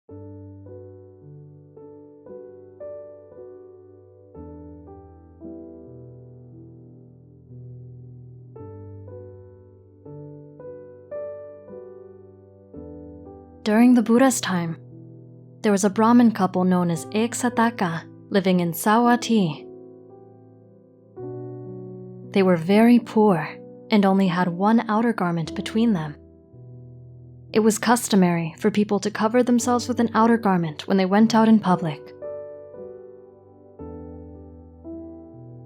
During the Buddha's time, there was a Brahmin couple known as Culekasataka living in Sawati. They were very poor and only had one outer garment between them. It was customary for people to cover themselves with an outer garment when they went out in public.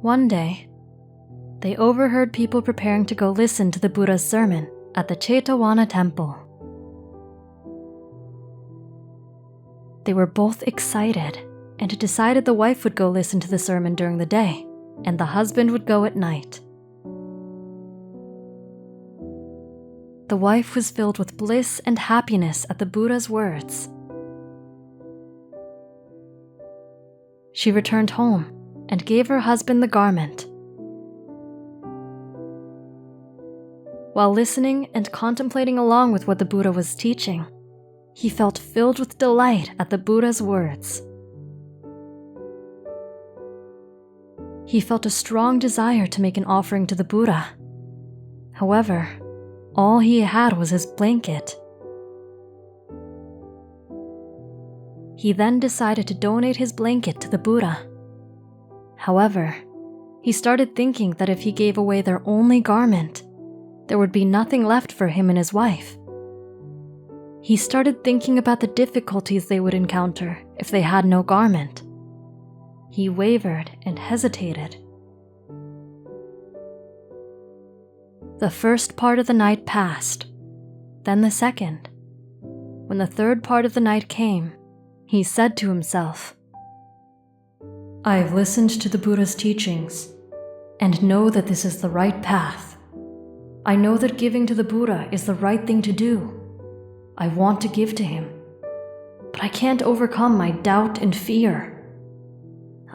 One day, they overheard people preparing to go listen to the Buddha's sermon at the Jetavana temple. They were both excited and decided the wife would go listen to the sermon during the day and the husband would go at night. The wife was filled with bliss and happiness at the Buddha's words. She returned home and gave her husband the garment. While listening and contemplating along with what the Buddha was teaching, he felt filled with delight at the Buddha's words. He felt a strong desire to make an offering to the Buddha. However, all he had was his blanket. He then decided to donate his blanket to the Buddha. However, he started thinking that if he gave away their only garment, there would be nothing left for him and his wife. He started thinking about the difficulties they would encounter if they had no garment. He wavered and hesitated. The first part of the night passed, then the second. When the third part of the night came, he said to himself, "I have listened to the Buddha's teachings and know that this is the right path. I know that giving to the Buddha is the right thing to do. I want to give to him, but I can't overcome my doubt and fear.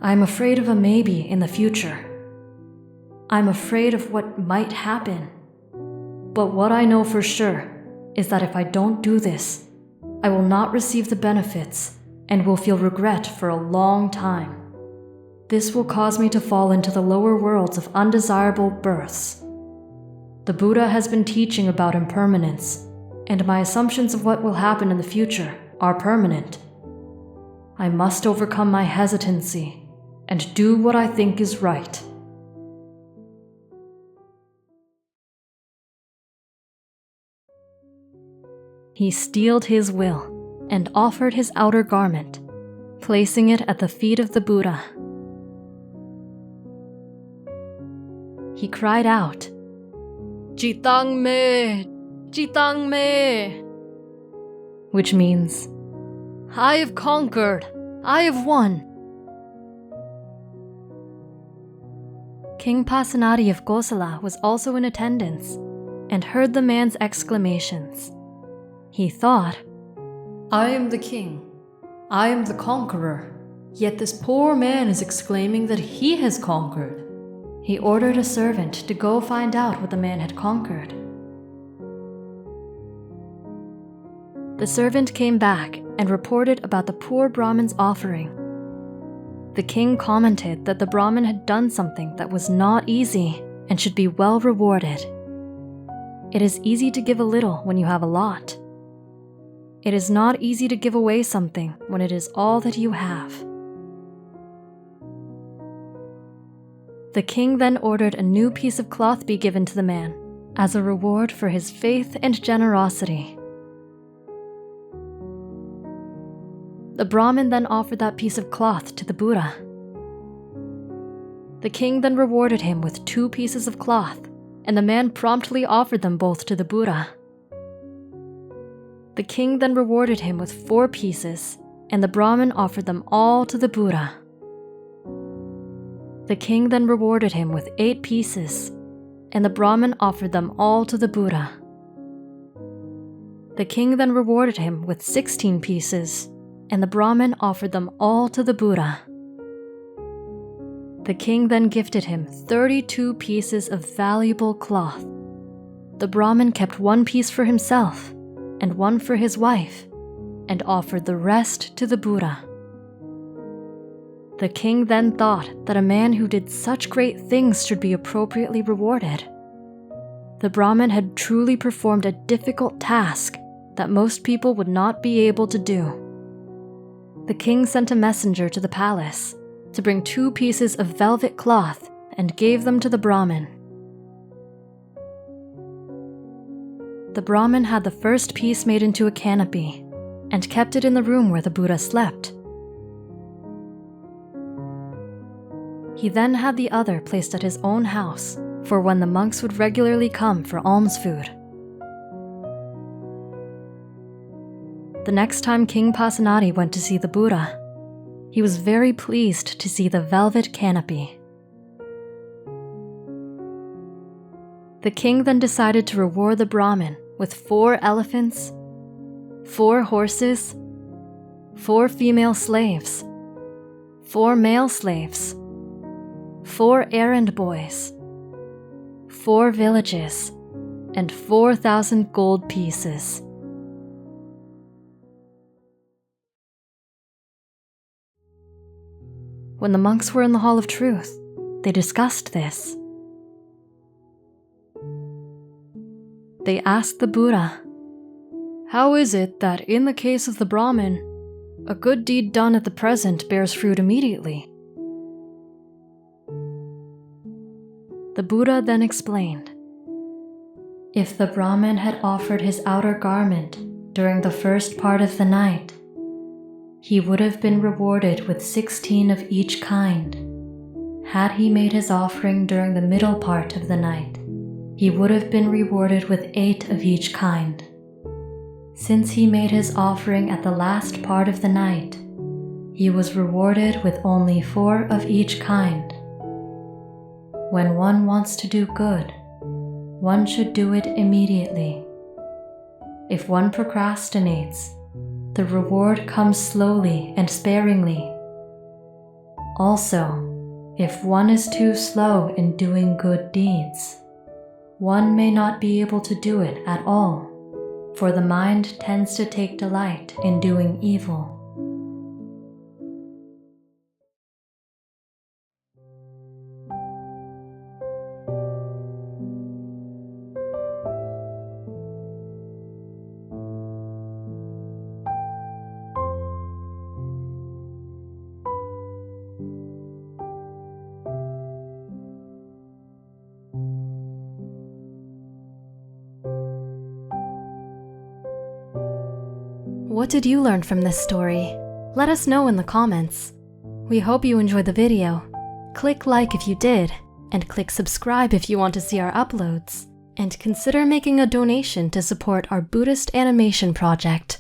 I'm afraid of a maybe in the future. I'm afraid of what might happen. But what I know for sure is that if I don't do this, I will not receive the benefits and will feel regret for a long time. This will cause me to fall into the lower worlds of undesirable births. The Buddha has been teaching about impermanence, and my assumptions of what will happen in the future are permanent. I must overcome my hesitancy and do what I think is right." He steeled his will and offered his outer garment, placing it at the feet of the Buddha. He cried out, "Jitang me! Jitang me!" which means, "I have conquered! I have won!" King Pasenadi of Kosala was also in attendance and heard the man's exclamations. He thought, "I am the king. I am the conqueror. Yet this poor man is exclaiming that he has conquered." He ordered a servant to go find out what the man had conquered. The servant came back and reported about the poor Brahmin's offering. The king commented that the Brahmin had done something that was not easy and should be well rewarded. It is easy to give a little when you have a lot. It is not easy to give away something when it is all that you have. The king then ordered a new piece of cloth be given to the man as a reward for his faith and generosity. The Brahmin then offered that piece of cloth to the Buddha. The king then rewarded him with 2 pieces of cloth, and the man promptly offered them both to the Buddha. The king then rewarded him with 4 pieces, and the Brahmin offered them all to the Buddha. The king then rewarded him with 8 pieces, and the Brahmin offered them all to the Buddha. The king then rewarded him with 16 pieces, and the Brahmin offered them all to the Buddha. The king then gifted him 32 pieces of valuable cloth. The Brahmin kept 1 piece for himself and 1 for his wife, and offered the rest to the Buddha. The king then thought that a man who did such great things should be appropriately rewarded. The Brahmin had truly performed a difficult task that most people would not be able to do. The king sent a messenger to the palace to bring 2 pieces of velvet cloth and gave them to the Brahmin. The Brahmin had the first piece made into a canopy and kept it in the room where the Buddha slept. He then had the other placed at his own house for when the monks would regularly come for alms food. The next time King Pasenadi went to see the Buddha, he was very pleased to see the velvet canopy. The king then decided to reward the Brahmin with 4 elephants, 4 horses, 4 female slaves, 4 male slaves, 4 errand boys, 4 villages, and 4,000 gold pieces. When the monks were in the Hall of Truth, they discussed this. They asked the Buddha, "How is it that in the case of the Brahmin, a good deed done at the present bears fruit immediately?" The Buddha then explained, "If the Brahmin had offered his outer garment during the first part of the night, he would have been rewarded with 16 of each kind. Had he made his offering during the middle part of the night, he would have been rewarded with 8 of each kind. Since he made his offering at the last part of the night, he was rewarded with only 4 of each kind. When one wants to do good, one should do it immediately. If one procrastinates, the reward comes slowly and sparingly. Also, if one is too slow in doing good deeds, one may not be able to do it at all, for the mind tends to take delight in doing evil." What did you learn from this story? Let us know in the comments. We hope you enjoyed the video. Click like if you did, and click subscribe if you want to see our uploads. And consider making a donation to support our Buddhist animation project.